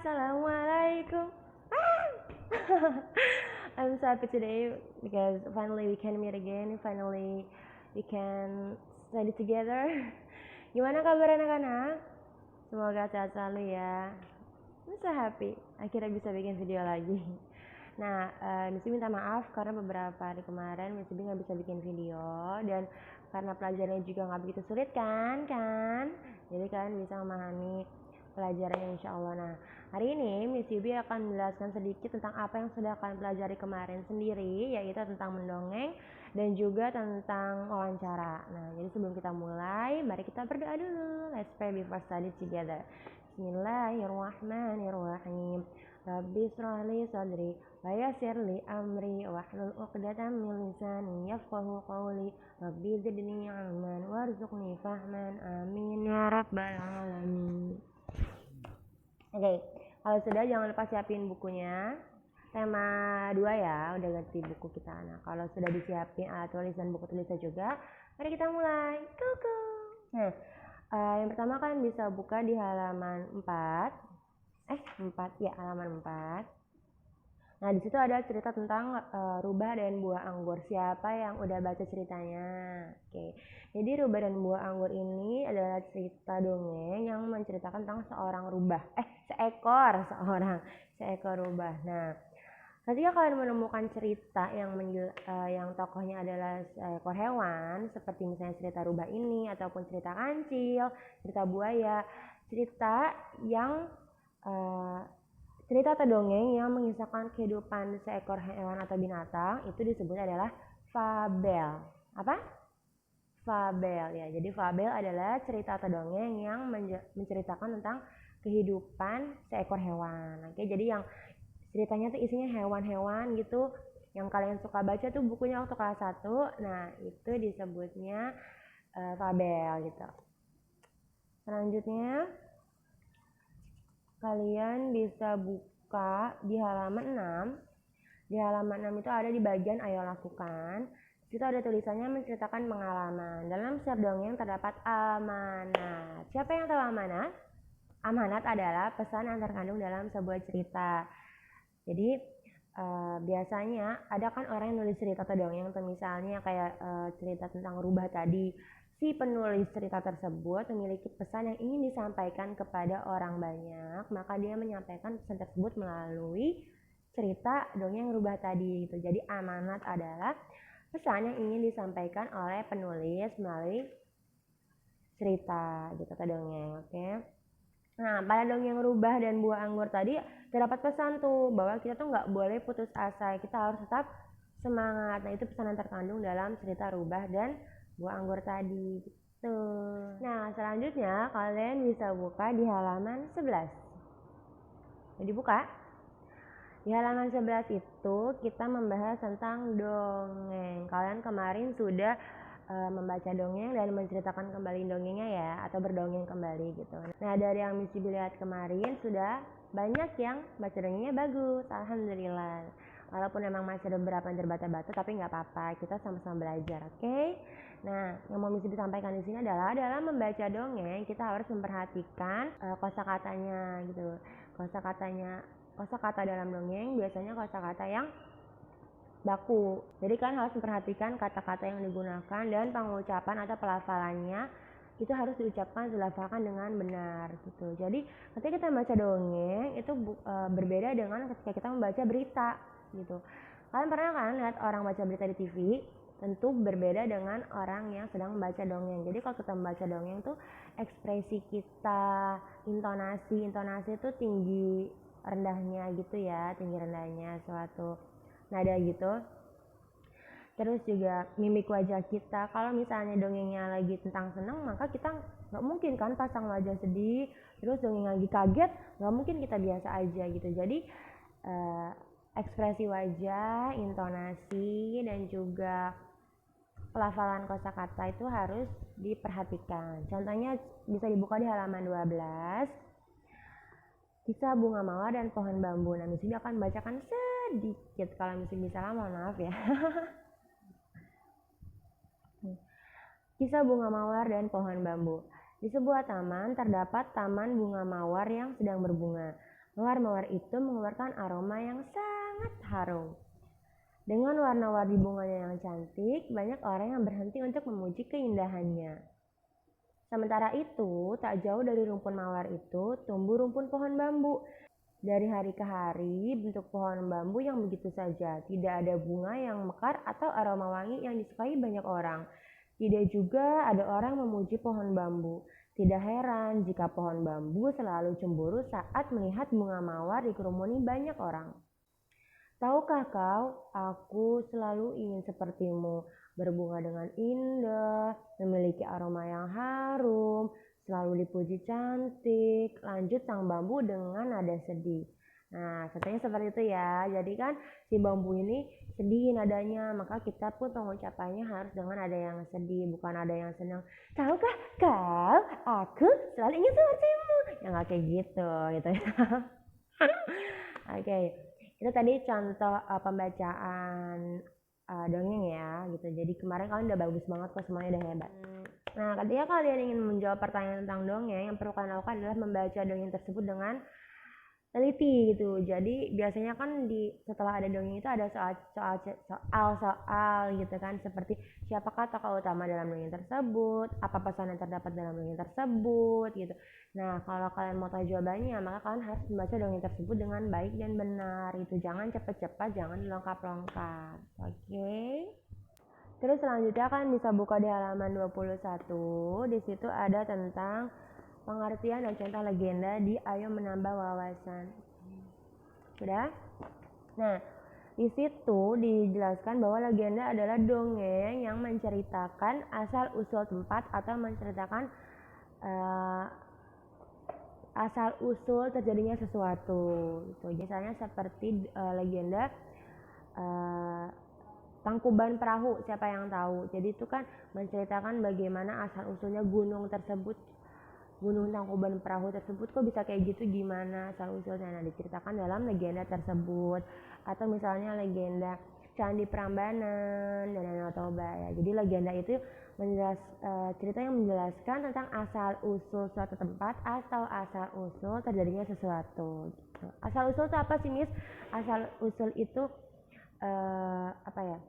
Assalamualaikum. I'm so happy today because finally we can meet again. Finally we can study together. Gimana kabar anak-anak? Semoga sehat selalu ya. I'm so happy akhirnya bisa bikin video lagi. Nah, Missy minta maaf karena beberapa hari kemarin Missy nggak bisa bikin video, dan karena pelajarannya juga nggak begitu sulit kan? Jadi kalian bisa memahami pelajarannya insya Allah. Nah, hari ini Miss Yubi akan menjelaskan sedikit tentang apa yang sudah kalian pelajari kemarin sendiri, yaitu tentang mendongeng dan juga tentang wawancara. Nah, jadi sebelum kita mulai, mari kita berdoa dulu. Let's pray before study together. Bismillahirrahmanirrahim. Rabbi shrah li sadri wa yassir li amri wahlul 'uqdatam min lisani yafqahu qawli. Rabbi zidni 'ilman warzuqni fahman. Amin ya rabbal alamin. Oke, kalau sudah jangan lupa siapin bukunya. Tema 2 ya, udah ganti buku kita. Nah, kalau sudah disiapin alat tulis dan buku tulisnya juga, mari kita mulai. Kuku. Nah, yang pertama kan bisa buka di halaman 4. Halaman 4. Nah, di situ ada cerita tentang rubah dan buah anggur. Siapa yang udah baca ceritanya? Oke. Jadi rubah dan buah anggur ini adalah cerita dongeng yang menceritakan tentang seekor rubah. Nah, ketika kalian menemukan cerita yang tokohnya adalah seekor hewan, seperti misalnya cerita rubah ini, ataupun cerita kancil, cerita buaya, cerita atau dongeng yang mengisahkan kehidupan seekor hewan atau binatang, itu disebut adalah fabel. Apa? Fabel ya. Jadi fabel adalah cerita atau dongeng yang menceritakan tentang kehidupan seekor hewan. Oke, jadi yang ceritanya tuh isinya hewan-hewan gitu, yang kalian suka baca tuh bukunya waktu kelas 1. Nah, itu disebutnya fabel gitu. Selanjutnya kalian bisa buka di halaman 6. Di halaman 6 itu ada di bagian ayo lakukan. Itu ada tulisannya menceritakan pengalaman. Dalam setiap dongeng terdapat amanat. Siapa yang tahu amanat? Amanat adalah pesan yang terkandung dalam sebuah cerita. Jadi biasanya ada kan orang yang nulis cerita atau dongeng, atau misalnya kayak cerita tentang rubah tadi. Si penulis cerita tersebut memiliki pesan yang ingin disampaikan kepada orang banyak, maka dia menyampaikan pesan tersebut melalui cerita dongeng rubah tadi gitu. Jadi amanat adalah pesan yang ingin disampaikan oleh penulis melalui cerita gitu atau dongeng. Oke. Nah, pada dongeng rubah dan buah anggur tadi terdapat pesan tuh bahwa kita tuh nggak boleh putus asa, kita harus tetap semangat. Nah, itu pesan yang terkandung dalam cerita rubah dan buah anggur tadi gitu. Nah, selanjutnya kalian bisa buka di halaman 11. Jadi buka. Di halaman 11 itu kita membahas tentang dongeng. Kalian kemarin sudah membaca dongeng dan menceritakan kembali dongengnya ya, atau berdongeng kembali gitu. Nah, dari yang Miss lihat kemarin sudah banyak yang baca dongengnya bagus, alhamdulillah. Walaupun memang masih ada beberapa yang terbata-bata, tapi nggak apa-apa, kita sama-sama belajar, oke? Nah, yang mau Miss disampaikan di sini adalah dalam membaca dongeng kita harus memperhatikan kosakatanya gitu. Kosakata dalam dongeng biasanya kosakata yang baku. Jadi kalian harus memperhatikan kata-kata yang digunakan dan pengucapan atau pelafalannya itu harus dilafalkan dengan benar gitu. Jadi ketika kita membaca dongeng itu berbeda dengan ketika kita membaca berita gitu. Kalian pernah kan lihat orang baca berita di TV? Tentu berbeda dengan orang yang sedang membaca dongeng. Jadi kalau kita membaca dongeng tuh ekspresi kita, intonasi itu tinggi rendahnya gitu ya, tinggi rendahnya suatu nada gitu. Terus juga mimik wajah kita. Kalau misalnya dongengnya lagi tentang senang, maka kita nggak mungkin kan pasang wajah sedih. Terus dongeng lagi kaget, nggak mungkin kita biasa aja gitu. Jadi ekspresi wajah, intonasi, dan juga pelafalan kosakata itu harus diperhatikan. Contohnya bisa dibuka di halaman 12. Kisah bunga mawar dan pohon bambu. Nah, Miss akan bacakan sedikit. Kalau Miss bisa salah, mohon maaf ya. Kisah bunga mawar dan pohon bambu. Di sebuah taman terdapat taman bunga mawar yang sedang berbunga. Mawar-mawar itu mengeluarkan aroma yang sangat harum. Dengan warna-warni bunganya yang cantik, banyak orang yang berhenti untuk memuji keindahannya. Sementara itu, tak jauh dari rumpun mawar itu tumbuh rumpun pohon bambu. Dari hari ke hari, bentuk pohon bambu yang begitu saja, tidak ada bunga yang mekar atau aroma wangi yang disukai banyak orang. Tidak juga ada orang memuji pohon bambu. Tidak heran jika pohon bambu selalu cemburu saat melihat bunga mawar dikerumuni banyak orang. Tahukah kau, aku selalu ingin sepertimu, berbunga dengan indah, memiliki aroma yang harum, selalu dipuji cantik. Lanjut sang bambu dengan nada sedih. Nah, contohnya seperti itu ya. Jadi kan si bambu ini sedih nadanya, maka kita pun pengucapannya harus dengan nada yang sedih, bukan nada yang senang. Tahukah kau, aku selalu ingin sepertimu. Ya nggak kayak gitu ya. Oke, itu tadi contoh pembacaan dongeng ya gitu. Jadi kemarin kalian udah bagus banget kok, semuanya udah hebat. Nah, ketika kalian ingin menjawab pertanyaan tentang dongeng, yang perlu kalian lakukan adalah membaca dongeng tersebut dengan teliti gitu. Jadi biasanya kan setelah ada dongeng itu ada soal gitu kan, seperti siapakah tokoh utama dalam dongeng tersebut, apa pesan yang terdapat dalam dongeng tersebut gitu. Nah, kalau kalian mau tahu jawabannya, maka kalian harus membaca dongeng tersebut dengan baik dan benar itu. Jangan cepat-cepat, jangan lengkap-lengkap. Oke. Terus selanjutnya kalian bisa buka di halaman 21. Di situ ada tentang pengertian dan contoh legenda di Ayo Menambah Wawasan. Sudah? Nah, di situ dijelaskan bahwa legenda adalah dongeng yang menceritakan asal-usul tempat atau menceritakan asal-usul terjadinya sesuatu. Itu biasanya seperti legenda Tangkuban Perahu, siapa yang tahu? Jadi itu kan menceritakan bagaimana asal-usulnya gunung tersebut. Gunung Tangkuban Perahu tersebut kok bisa kayak gitu, gimana asal-usulnya. Nah, diceritakan dalam legenda tersebut. Atau misalnya legenda Candi Prambanan dan Danau Toba ya. Jadi legenda itu cerita yang menjelaskan tentang asal-usul suatu tempat atau asal-usul terjadinya sesuatu. Gitu. Asal-usul itu apa sih, Miss? Asal-usul itu apa ya?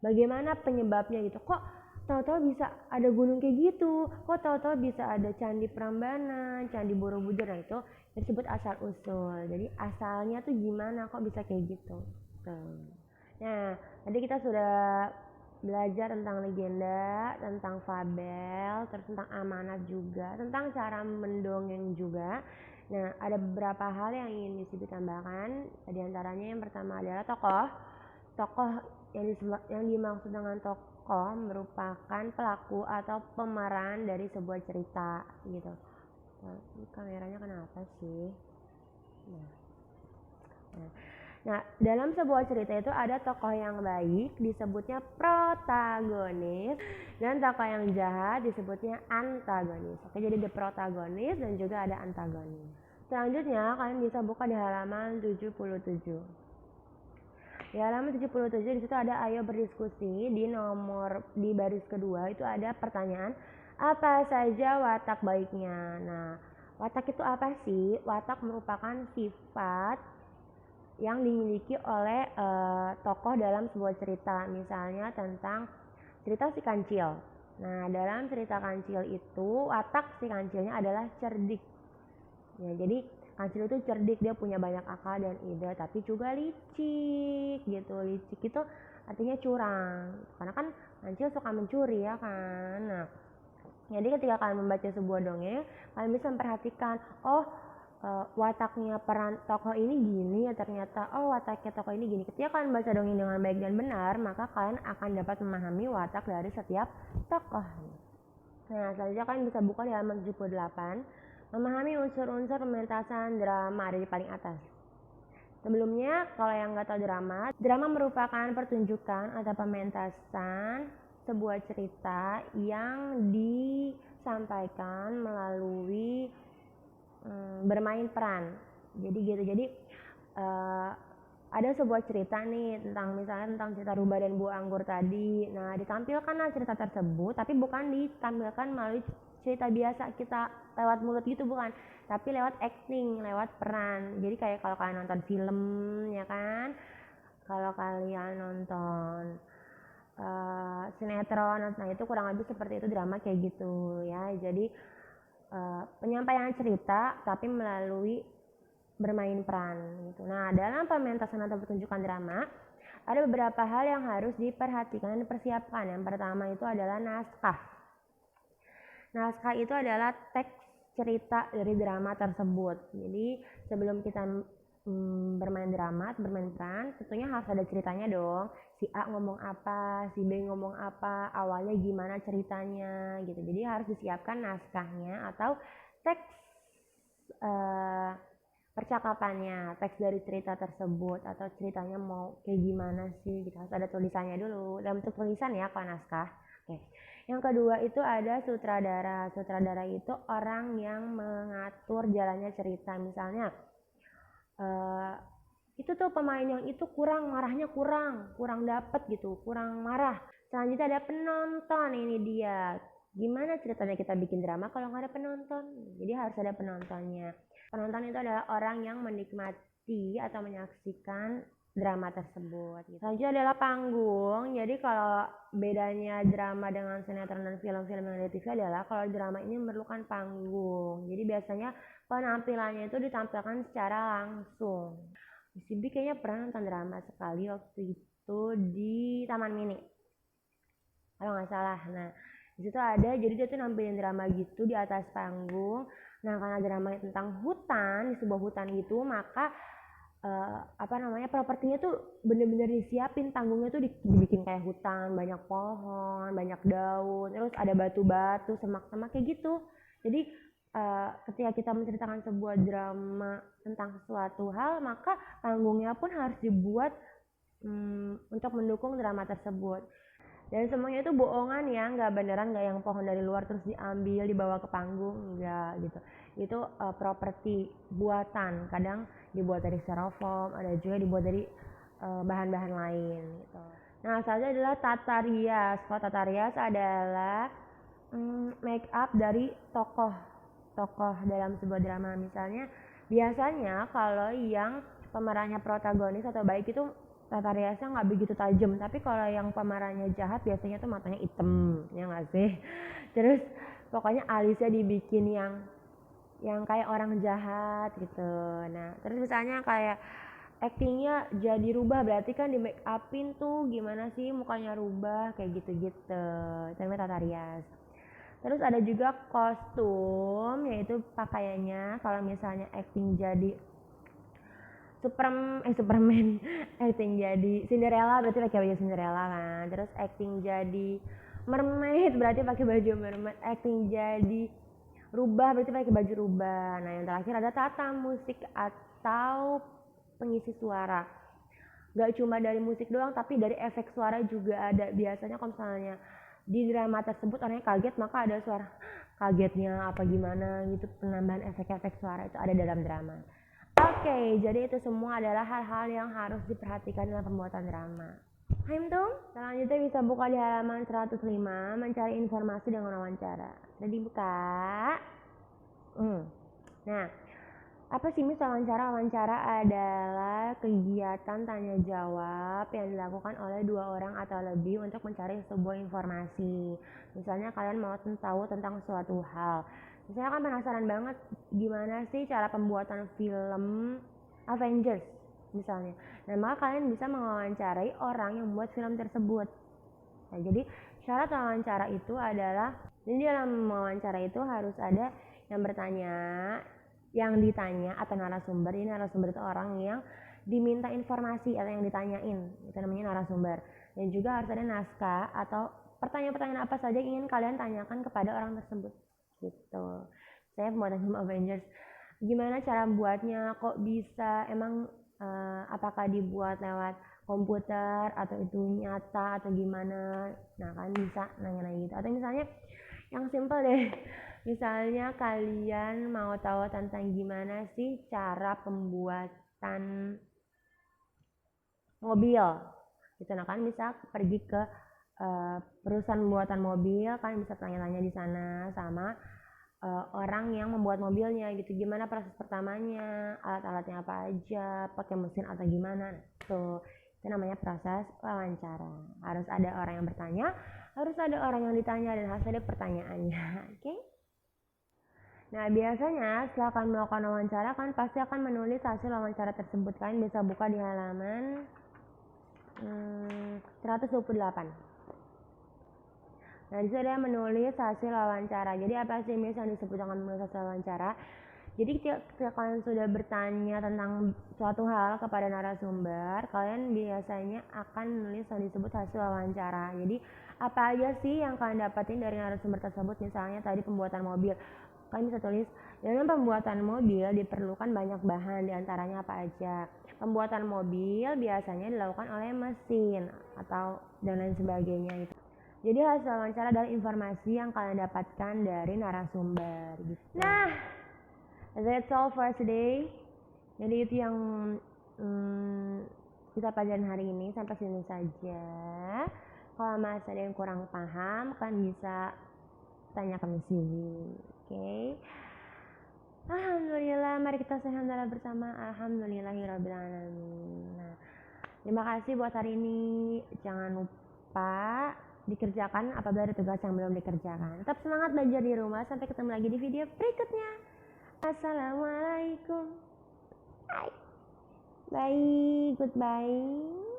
Bagaimana penyebabnya gitu, kok tahu-tahu bisa ada gunung kayak gitu, kok tahu-tahu bisa ada Candi Prambanan, Candi Borobudur. Nah, itu disebut asal usul. Jadi asalnya tuh gimana kok bisa kayak gitu. Nah, tadi kita sudah belajar tentang legenda, tentang fabel, terus tentang amanat juga, tentang cara mendongeng juga. Nah, ada beberapa hal yang ingin ditambahkan. Di antaranya yang pertama adalah tokoh yang dimaksud dengan tokoh merupakan pelaku atau pemeran dari sebuah cerita gitu. Ini kameranya kenapa sih? Nah, dalam sebuah cerita itu ada tokoh yang baik disebutnya protagonis dan tokoh yang jahat disebutnya antagonis. Oke, jadi ada protagonis dan juga ada antagonis. Selanjutnya kalian bisa buka di halaman 77. Di halaman 77 di situ ada ayo berdiskusi. Di baris kedua itu ada pertanyaan, apa saja watak baiknya. Nah, watak itu apa sih? Watak merupakan sifat yang dimiliki oleh tokoh dalam sebuah cerita. Misalnya tentang cerita si kancil. Nah, dalam cerita kancil itu watak si kancilnya adalah cerdik. Ya, jadi kancil itu cerdik, dia punya banyak akal dan ide, tapi juga licik gitu. Licik itu artinya curang, karena kan kancil suka mencuri ya kan. Nah, jadi ketika kalian membaca sebuah dongeng, kalian bisa memperhatikan, wataknya peran tokoh ini gini ya, ternyata wataknya tokoh ini gini. Ketika kalian baca dongeng dengan baik dan benar, maka kalian akan dapat memahami watak dari setiap tokoh. Nah, selanjutnya kalian bisa buka di halaman 78. Memahami unsur-unsur pementasan drama, ada di paling atas. Sebelumnya, kalau yang nggak tahu drama merupakan pertunjukan atau pementasan sebuah cerita yang disampaikan melalui bermain peran. Jadi gitu. Jadi ada sebuah cerita nih tentang cerita rubah dan buah anggur tadi. Nah, ditampilkanlah cerita tersebut, tapi bukan ditampilkan melalui cerita biasa kita lewat mulut gitu, bukan, tapi lewat acting, lewat peran. Jadi kayak kalau kalian nonton film ya kan, kalau kalian nonton sinetron, nah itu kurang lebih seperti itu drama kayak gitu ya. Jadi penyampaian cerita tapi melalui bermain peran gitu. Nah, dalam pementasan atau pertunjukan drama ada beberapa hal yang harus diperhatikan dan dipersiapkan. Yang pertama itu adalah naskah. Naskah itu adalah teks cerita dari drama tersebut. Jadi sebelum kita bermain drama, bermain peran, tentunya harus ada ceritanya dong. Si A ngomong apa, si B ngomong apa, awalnya gimana ceritanya gitu. Jadi harus disiapkan naskahnya atau teks percakapannya, teks dari cerita tersebut atau ceritanya mau kayak gimana sih gitu. Harus ada tulisannya dulu dalam bentuk tulisan ya kalau naskah. Oke. Yang kedua itu ada sutradara. Sutradara itu orang yang mengatur jalannya cerita. Misalnya itu tuh pemain yang itu kurang, marahnya kurang dapet gitu, kurang marah. Selanjutnya ada penonton, ini dia. Gimana ceritanya kita bikin drama kalau nggak ada penonton? Jadi harus ada penontonnya. Penonton itu adalah orang yang menikmati atau menyaksikan drama tersebut. Selanjutnya adalah panggung. Jadi kalau bedanya drama dengan sinetron dan film-film yang ada di TV adalah kalau drama ini memerlukan panggung. Jadi biasanya penampilannya itu ditampilkan secara langsung. Si B kayaknya pernah nonton drama sekali waktu itu di Taman Mini, kalau nggak salah. Nah, di situ ada, jadi dia tuh nampilin drama gitu di atas panggung. Nah, karena drama tentang hutan, di sebuah hutan gitu, maka propertinya tuh bener-bener disiapin, panggungnya tuh dibikin kayak hutan, banyak pohon, banyak daun, terus ada batu-batu, semak-semak kayak gitu. Jadi ketika kita menceritakan sebuah drama tentang sesuatu hal, maka panggungnya pun harus dibuat untuk mendukung drama tersebut. Dan semuanya itu bohongan ya, nggak beneran, nggak yang pohon dari luar terus diambil dibawa ke panggung, nggak gitu. Itu properti buatan, kadang dibuat dari styrofoam, ada juga dibuat dari bahan-bahan lain gitu. Nah, selanjutnya adalah tata rias. Kalau tata rias adalah make up dari tokoh dalam sebuah drama. Misalnya biasanya kalau yang pemerannya protagonis atau baik itu tata riasnya nggak begitu tajam, tapi kalau yang pemerannya jahat biasanya tuh matanya hitam, ya nggak sih? Terus pokoknya alisnya dibikin yang kayak orang jahat gitu. Nah, terus misalnya kayak actingnya jadi rubah, berarti kan di make upin tuh gimana sih mukanya rubah kayak gitu-gitu. Itu namanya tata rias. Terus ada juga kostum, yaitu pakaiannya. Kalau misalnya acting jadi Superman acting jadi Cinderella berarti pakai baju Cinderella kan. Terus acting jadi mermaid berarti pakai baju mermaid. Acting jadi rubah berarti pakai baju rubah. Nah, yang terakhir ada tata musik atau pengisi suara. Gak cuma dari musik doang, tapi dari efek suara juga ada. Biasanya kalau misalnya di drama tersebut orangnya kaget, maka ada suara kagetnya apa gimana gitu, penambahan efek-efek suara itu ada dalam drama. Oke, jadi itu semua adalah hal-hal yang harus diperhatikan dalam pembuatan drama. Tung, selanjutnya bisa buka di halaman 105, mencari informasi dengan wawancara. Udah dibuka? Nah, apa sih mis wawancara? Wawancara adalah kegiatan tanya jawab yang dilakukan oleh dua orang atau lebih untuk mencari sebuah informasi. Misalnya kalian mau tahu tentang suatu hal. Misalnya kan penasaran banget gimana sih cara pembuatan film Avengers misalnya. Nah, maka kalian bisa mewawancarai orang yang membuat film tersebut. Nah, jadi syarat wawancara itu adalah, jadi dalam wawancara itu harus ada yang bertanya, yang ditanya atau narasumber. Ini narasumber itu orang yang diminta informasi atau yang ditanyain, itu namanya narasumber. Dan juga harus ada naskah atau pertanyaan-pertanyaan apa saja yang ingin kalian tanyakan kepada orang tersebut gitu. Saya pembuatan film Avengers, gimana cara buatnya, kok bisa, emang apakah dibuat lewat komputer atau itu nyata atau gimana. Nah, kan bisa nanya-nanya gitu. Atau misalnya yang simple deh, misalnya kalian mau tahu tentang gimana sih cara pembuatan mobil gitu. Nah, kan bisa pergi ke perusahaan pembuatan mobil, kan bisa tanya-tanya di sana sama orang yang membuat mobilnya gitu, gimana proses pertamanya, alat-alatnya apa aja, pakai mesin atau gimana. Tuh, itu namanya proses wawancara. Harus ada orang yang bertanya, harus ada orang yang ditanya, dan harus ada pertanyaannya. Oke? Nah, biasanya setelah kalian melakukan wawancara, kan pasti akan menulis hasil wawancara tersebut. Kalian bisa buka di halaman 128. Nah, disitu ada menulis hasil wawancara. Jadi apa sih yang disebut dengan menulis hasil wawancara? Jadi ketika kalian sudah bertanya tentang suatu hal kepada narasumber, kalian biasanya akan menulis yang disebut hasil wawancara. Jadi apa aja sih yang kalian dapatin dari narasumber tersebut? Misalnya tadi pembuatan mobil, kalian bisa tulis, dalam pembuatan mobil diperlukan banyak bahan, diantaranya apa aja. Pembuatan mobil biasanya dilakukan oleh mesin atau dan lain sebagainya itu. Jadi hasil wawancara adalah informasi yang kalian dapatkan dari narasumber gitu. Nah, that's all for today. Jadi itu yang kita pelajarin hari ini, sampai sini saja. Kalau masih ada yang kurang paham, kalian bisa tanya ke Miss Vivi. Oke. Alhamdulillah, mari kita sehantara bersama. Alhamdulillahirrabbilalamin. Nah, terima kasih buat hari ini. Jangan lupa dikerjakan apabila ada tugas yang belum dikerjakan. Tetap semangat belajar di rumah. Sampai ketemu lagi di video berikutnya. Assalamualaikum. Bye. Goodbye.